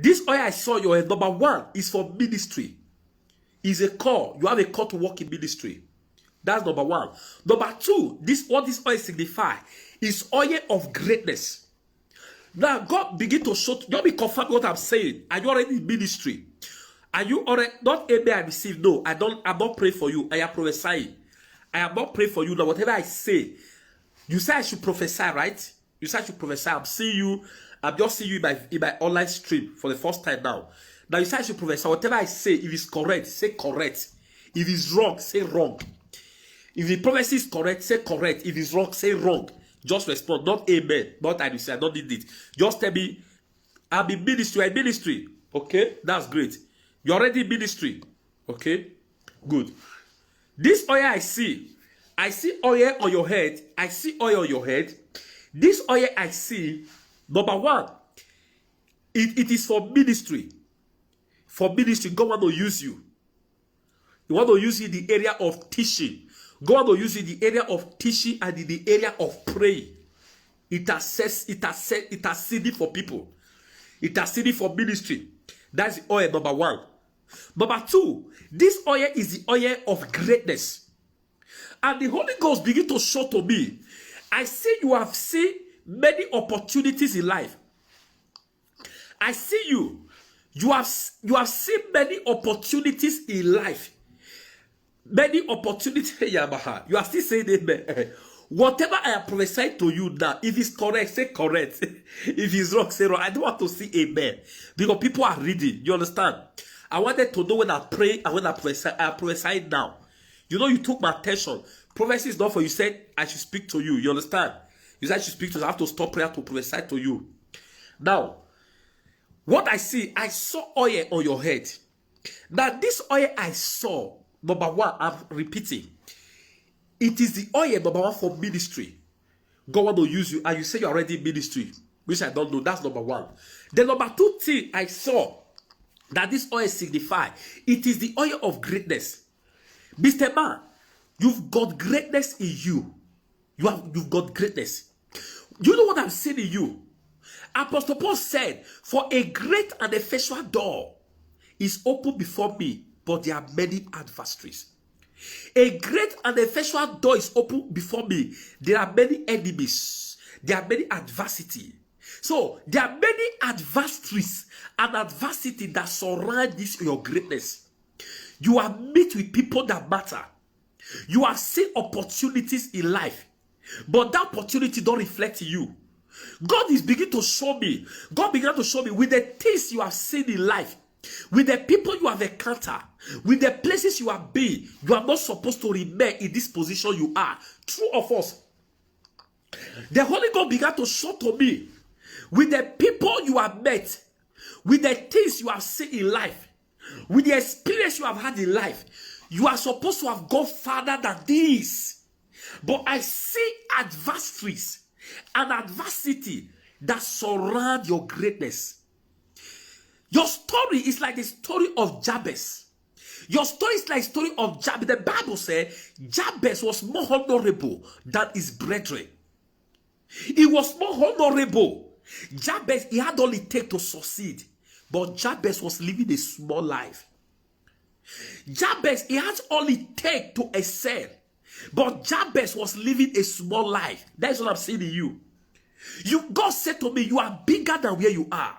This oil I saw your head, number one, is for ministry. Is a call. You have a call to work in ministry. That's number one. Number two, what this oil signify is oil of greatness. Now, God begin to show, don't be confirmed what I'm saying. Are you already in ministry? Are you already, not amen, I receive, no, I'm not praying for you. I am prophesying. I am not praying for you. Now, whatever I say, you say I should prophesy, right? You say I should prophesy. I'm seeing you, I'm just seeing you in my online stream for the first time now. Now, you say I should prophesy. Whatever I say, if it's correct, say correct. If it's wrong, say wrong. If the prophecy is correct, say correct. If it's wrong, say wrong. Just respond, not amen, not I say, I don't need it. Just tell me, I'm in ministry, I'm in ministry. Okay, that's great. You're already in ministry. Okay, good. This oil I see oil on your head. I see oil on your head. This oil I see, number one, it is for ministry. For ministry, God want to use you. He want to use you in the area of teaching. God will use it in the area of teaching and in the area of praying. It has seeded for people. It has seeded for ministry. That's the oil, number one. Number two, this oil is the oil of greatness. And the Holy Ghost begin to show to me, I see you have seen many opportunities in life. I see you. You have seen many opportunities in life. Many opportunities. You are still saying amen. Whatever I have prophesied to you now, if it's correct, say correct. If it's wrong, say wrong. I don't want to see amen. Because people are reading. You understand? I wanted to know when I pray and when I prophesy. I prophesy now. You know, you took my attention. Prophecy is not for you. Said I should speak to you. You understand? You said I should speak to you. I have to stop prayer to prophesy to you. Now, what I see, I saw oil on your head. Now, this oil I saw, number one, I'm repeating. It is the oil, number one, for ministry. God want to use you, and you say you're already in ministry, which I don't know. That's number one. The number two thing I saw that this oil signify, it is the oil of greatness. Mr. Man, you've got greatness in you. You've got greatness. You know what I'm saying in you? Apostle Paul said, for a great and effectual door is open before me, but there are many adversaries. A great and effectual door is open before me. There are many enemies. There are many adversity. So there are many adversaries and adversity that surround this your greatness. You are meet with people that matter. You are seeing opportunities in life, but that opportunity don't reflect you. God is beginning to show me. God began to show me with the things you have seen in life, with the people you have encountered, with the places you have been. You are not supposed to remain in this position you are. True or false? The Holy Ghost began to show to me with the people you have met, with the things you have seen in life, with the experience you have had in life. You are supposed to have gone further than this. But I see adversaries and adversity that surround your greatness. Your story is like the story of Jabez. Your story is like the story of Jabez. The Bible said Jabez was more honorable than his brethren. He was more honorable. Jabez, he had all it take to succeed. But Jabez was living a small life. Jabez, he had all it take to excel. But Jabez was living a small life. That's what I'm saying to you. God said to me, you are bigger than where you are.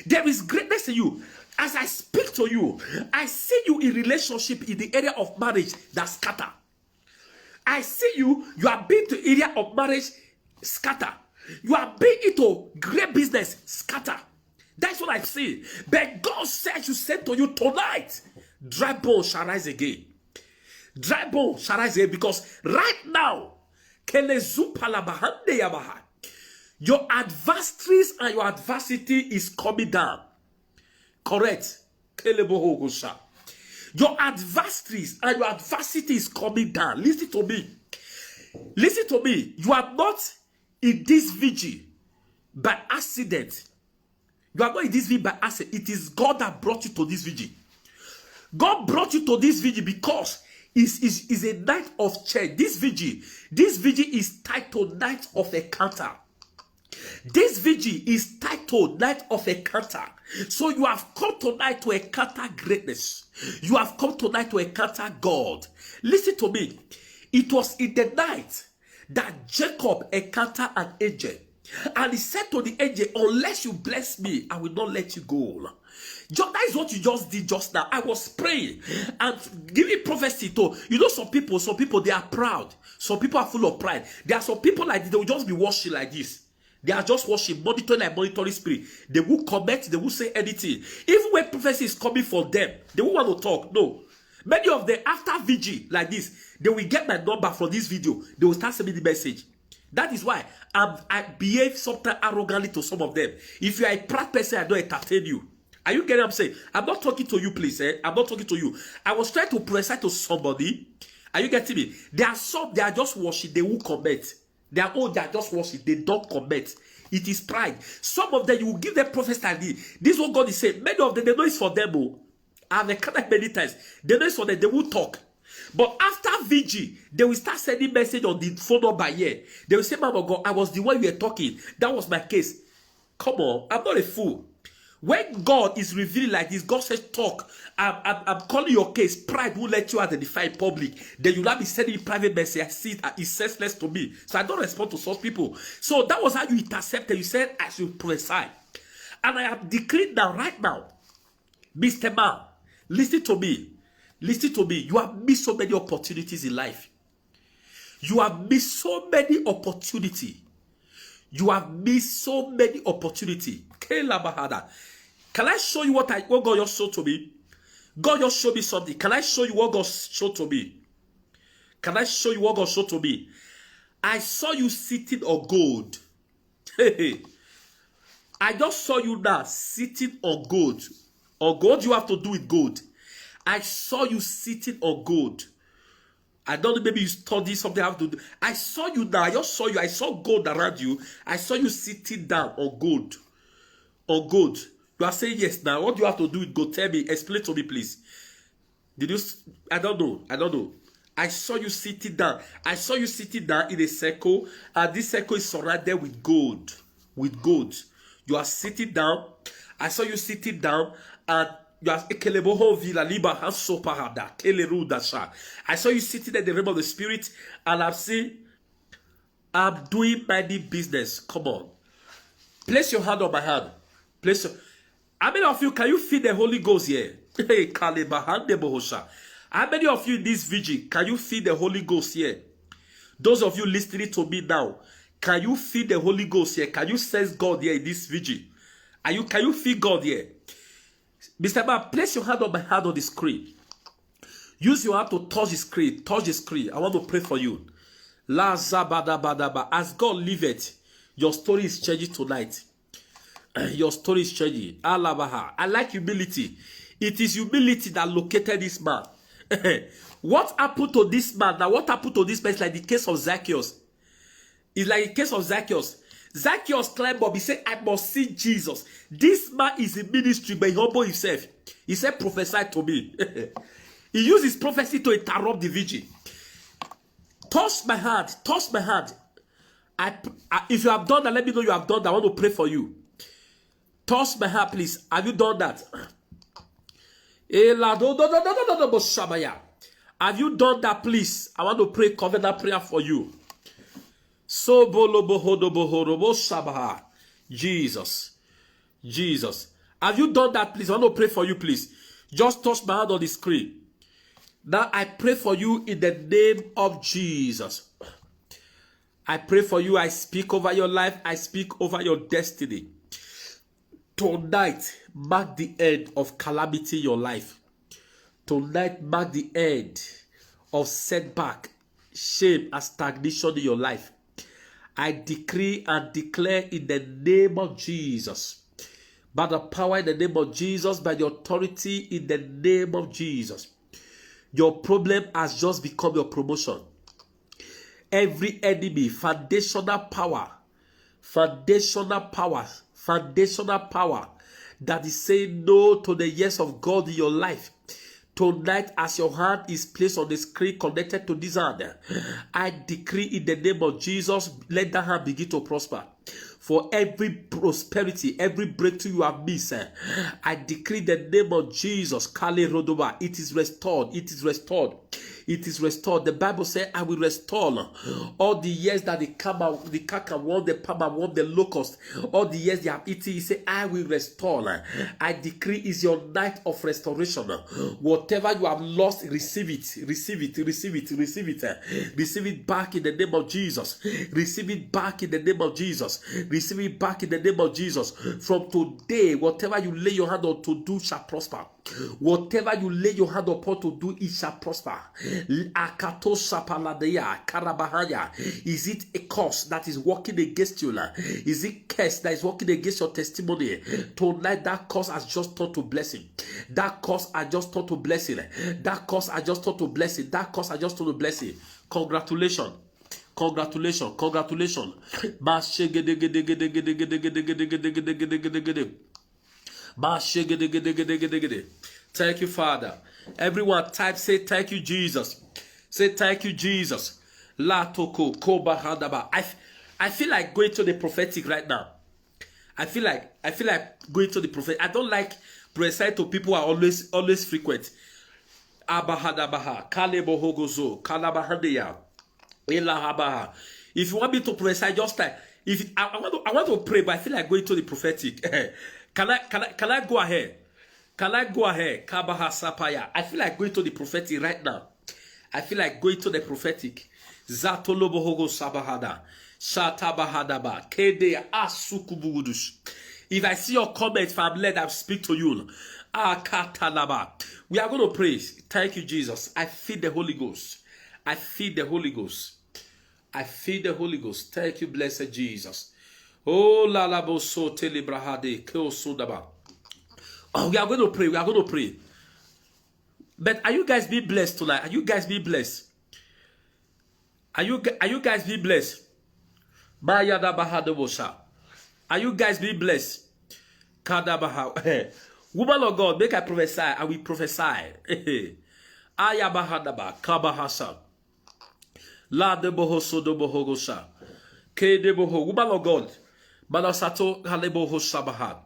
There is greatness in you. As I speak to you, I see you in relationship in the area of marriage that scatter. I see you are being to area of marriage scatter. You are being into great business scatter. That's what I see. But God said you said to you tonight, dry bones shall rise again. Dry bones shall rise again, because right now, your adversaries and your adversity is coming down. Correct. Your adversaries and your adversity is coming down. Listen to me. Listen to me. You are not in this vigil by accident. You are not in this vigil by accident. It is God that brought you to this vigil. God brought you to this vigil because is a night of change. This vigil is tied to night of encounter. This vigil is titled Night of Encounter. So you have come tonight to encounter greatness. You have come tonight to encounter God. Listen to me. It was in the night that Jacob encountered an angel. And he said to the angel, unless you bless me, I will not let you go. That is what you just did just now. I was praying and giving prophecy to, some people, they are proud. Some people are full of pride. There are some people like this, they will just be watching like this. They are just watching, monitoring like monitoring spirit. They will comment, they will say anything. Even when prophecy is coming for them, they won't want to talk. No. Many of them, after vigil like this, they will get my number from this video. They will start sending the message. That is why I behave sometimes arrogantly to some of them. If you are a proud person, I don't entertain you. Are you getting what I'm saying? I'm not talking to you, please. I'm not talking to you. I was trying to prophesy to somebody. Are you getting me? There are some, they are just watching, they won't comment. They are just watching, they don't comment. It is pride. Some of them, you will give them prophecy idea. This is what God is saying. Many of them, they know it's for them. I've encountered many times. They know it's for them, they will talk. But after vigil, they will start sending message on the phone number here. They will say, man of God, I was the one you were talking. That was my case. Come on, I'm not a fool. When God is revealing like this, God says, talk. I'm calling your case. Pride will let you identify in public. Then you'll not be sending me private message. I see it, it's senseless to me. So I don't respond to such people. So that was how you intercepted. You said, I should prophesy. And I have decreed now, right now, Mr. Man, listen to me. Listen to me. You have missed so many opportunities in life. You have missed so many opportunities. You have missed so many opportunities. Can I show you what God just showed to me? God just showed me something. Can I show you what God showed to me? Can I show you what God showed to me? I saw you sitting on gold. I just saw you now sitting on gold. On gold, you have to do with gold. I saw you sitting on gold. I don't know, maybe you study something I have to do. I saw you now. I just saw you. I saw gold around you. I saw you sitting down on gold. On gold. You are saying yes now. What do you have to do with gold? Tell me. Explain to me, please. Did you? I don't know. I don't know. I saw you sitting down. I saw you sitting down in a circle. And this circle is surrounded with gold. With gold. You are sitting down. I saw you sitting down. And I saw you sitting in the realm of the spirit, and I've seen I'm doing mighty business. Come on. Place your hand on my hand. Place your... How many of you, can you feel the Holy Ghost here? How many of you in this vigil, can you feel the Holy Ghost here? Those of you listening to me now, can you feel the Holy Ghost here? Can you sense God here in this vigil? Can you feel God here? Mr. Man, place your hand on my hand on the screen. Use your hand to touch the screen. Touch the screen. I want to pray for you. As God liveth, your story is changing tonight. Your story is changing. I like humility. It is humility that located this man. What happened to this man? Now, what happened to this man is like the case of Zacchaeus. It's like the case of Zacchaeus. Zacchaeus climbed up. He said, I must see Jesus. This man is in ministry, but he humbled himself. He said, prophesy to me. He used his prophecy to interrupt the vigil. Touch my hand. Touch my hand. If you have done that, let me know you have done that. I want to pray for you. Touch my hand, please. Have you done that? Have you done that, please? I want to pray covenant prayer for you. Jesus. Jesus. Have you done that, please? I want to pray for you, please. Just touch my hand on the screen. Now I pray for you in the name of Jesus. I pray for you. I speak over your life. I speak over your destiny. Tonight, mark the end of calamity in your life. Tonight, mark the end of setback, shame, and stagnation in your life. I decree and declare in the name of Jesus, by the power in the name of Jesus, by the authority in the name of Jesus, your problem has just become your promotion. Every enemy, foundational power that is saying no to the yes of God in your life. Tonight, as your hand is placed on the screen connected to this hand, I decree in the name of Jesus, let that hand begin to prosper. for every prosperity, every breakthrough you have missed. I decree the name of Jesus. Kale Rodoba. It is restored. It is restored. It is restored. The Bible says, I will restore all the years that the cankerworm, the palmerworm, the locust, all the years they have eaten. He said, I will restore. I decree is your night of restoration. Whatever you have lost, receive it. Receive it. Receive it. Receive it. Receive it back in the name of Jesus. Receive it back in the name of Jesus. Receive it back in the name of Jesus. From today, whatever you lay your hand on to do shall prosper. Whatever you lay your hand upon to do, it shall prosper. Akato Sapaladeya Karabahaya. Is it a curse that is working against you? Is it curse that is working against your testimony? Tonight, that curse has just turned to blessing. That curse has just turned to blessing. That curse has just turned to blessing. That curse has just turned to blessing. Congratulations. Congratulations. Congratulations. Thank you, Father. Everyone type, say thank you, Jesus. Say thank you, Jesus. La toko koba hadaba. I feel like going to the prophetic right now. I feel like going to the prophetic. I don't like prophesying to people who are always frequent. Abahadabaha, kalebohogozo, kalabahandeya, elahabaha. If you want me to prophesy, just like I want to pray, but I feel like going to the prophetic. Can I go ahead? Can I go ahead? Kabaha Sapaya. I feel like going to the prophetic right now. I feel like going to the prophetic. Zatolobohogo Sabahada. Shatabahadaba. Kede Asukubugudush. If I see your comments, if I'm led, I'll speak to you. Akatalaba. We are going to pray. Thank you, Jesus. I feel the Holy Ghost. I feel the Holy Ghost. I feel the Holy Ghost. Thank you, blessed Jesus. Oh, la la bo so telebrahade keosudaba. Oh, we are going to pray. We are going to pray. But are you guys being blessed tonight? Are you guys being blessed? Are you guys being blessed? Are you guys being blessed? Woman of God, make I prophesy. I will prophesy. Ayabahadaba kabahasa. La de bohoso do bohogosha. Ke de boho. Woman of God. Manasato halebo hosabaha.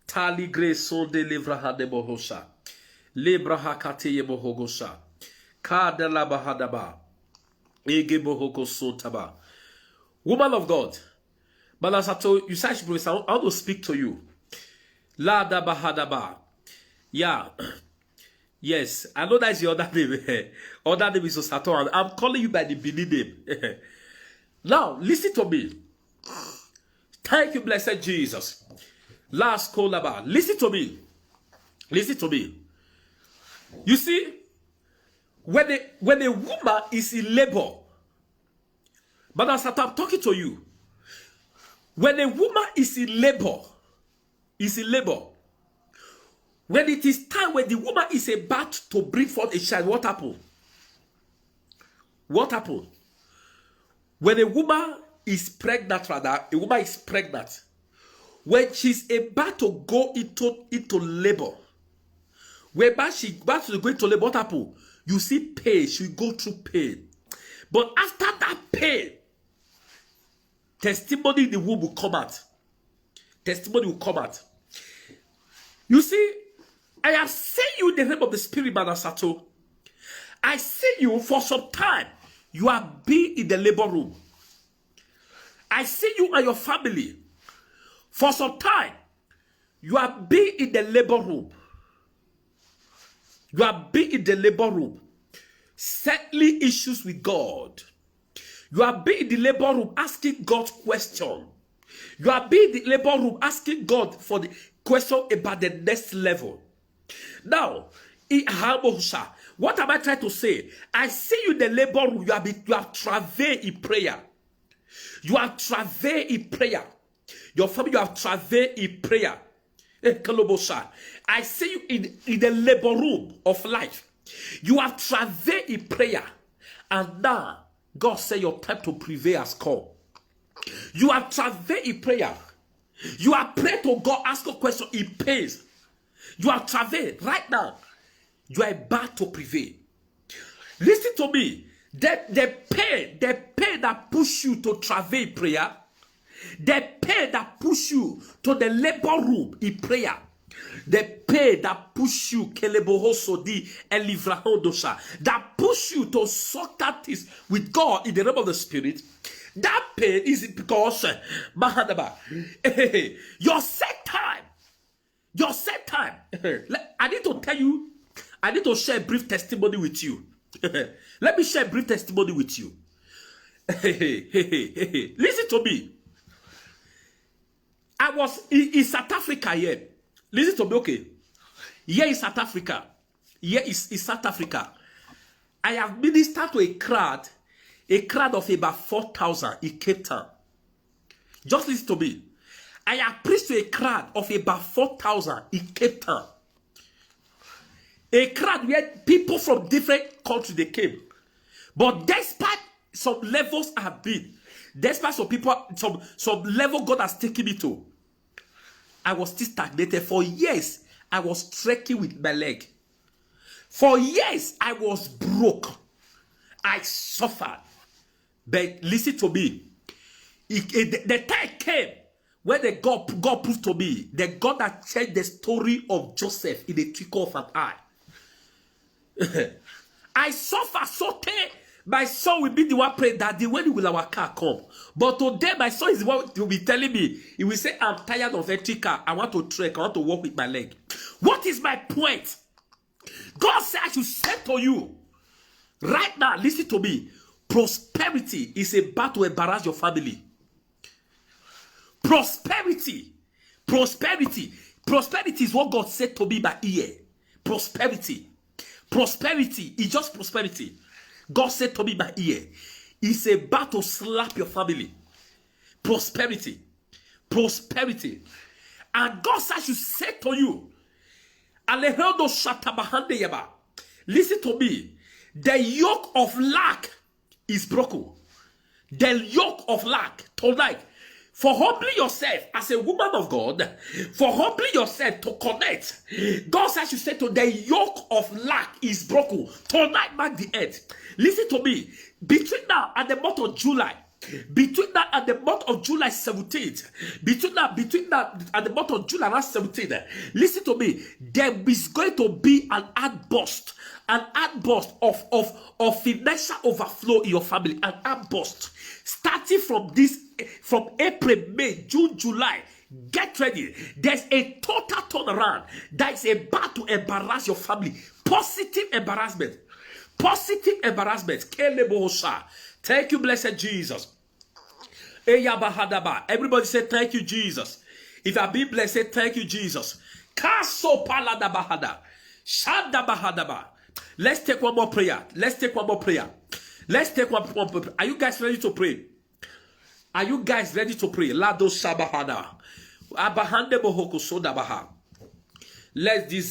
Tali greso de livraha de bohosa. Libraha kateye bohogosa. Ka de la bahadaba. Ege bohogoso taba. Woman of God. Manasato, you say I want to speak to you. La da bahadaba. Yeah. Yes, I know that's your other name. Other name is Osato. I'm calling you by the Benin name. Now, listen to me. Thank you, blessed Jesus. Last call about. Listen to me. Listen to me. You see, when a woman is in labor, but as I'm talking to you, when a woman is in labor, when it is time when the woman is about to bring forth a child, what happened? What happened? When a woman is pregnant, rather, a woman is pregnant, when she's about to go into labor, whereby she's about to go into labor, what happened? You see pain, she go through pain. But after that pain, testimony in the womb will come out. Testimony will come out. You see, I have seen you in the name of the Spirit, Manasato. I see you for some time. You have been in the labor room. I see you and your family. For some time, you have been in the labor room. You have been in the labor room, settling issues with God. You have been in the labor room asking God questions. You have been in the labor room asking God for the question about the next level. Now, what am I trying to say? I see you in the labor room. You have travailed in prayer. You have travailed in prayer. Your family, you have travailed in prayer. I see you in the labor room of life. You have travailed in prayer. And now, God said your time to prevail has come. You have travailed in prayer. You have prayed to God, ask a question, it pays. You have travailed right now. You are about to prevail. Listen to me. The pain that push you to travail in prayer, The pain that push you to the labor room in prayer. The pain that push you, that push you to Socrates with God in the realm of the spirit. That pain is because your set time. Your set time. I need to tell you, I need to share a brief testimony with you. Let me share a brief testimony with you. Listen to me. I was in South Africa here. Listen to me, okay? Here in South Africa. Here is South Africa. I have ministered to a crowd of about 4,000 in Cape Town. Just listen to me. I have preached to a crowd of about 4,000 in Cape Town. A crowd where people from different countries they came. But despite some levels I have been, despite some people, some level God has taken me to, I was still stagnated. For years, I was trekking with my leg. For years, I was broke. I suffered. But listen to me. The time came when the God proved to me, the God that changed the story of Joseph in the twinkle of an eye. I suffer so terrible. My son will be the one praying that when will our car come? But today my son is the one to be telling me. He will say, I'm tired of electric car. I want to trek. I want to walk with my leg. What is my point? God said I should say to you, right now, listen to me. Prosperity is about to embarrass your family. Prosperity. Prosperity. Prosperity is what God said to me by ear. Prosperity. Prosperity is just prosperity. God said to me by ear, it's about to slap your family. Prosperity. Prosperity. And God said I should say to you, Alejandro Shatabahandeyaba, listen to me. The yoke of lack is broken. The yoke of lack tonight. For humbling yourself as a woman of God, for humbling yourself to connect, God says you say to the yoke of lack is broken. Tonight mark the end. Listen to me. Between now and the month of July, between that and the month of July 17th, between that and the month of July 17th, listen to me. There is going to be an outburst of financial overflow in your family, an outburst starting from April, May, June, July. Get ready. There's a total turnaround that is about to embarrass your family. Positive embarrassment. Positive embarrassment. Thank you, blessed Jesus. Everybody say thank you, Jesus. If I be blessed, thank you, Jesus. Let's take one more prayer. Let's take one more prayer. Let's take one more prayer. Are you guys ready to pray? Are you guys ready to pray? Lado Sabahada. Abahande Bohoko Sodabaha. Let's this.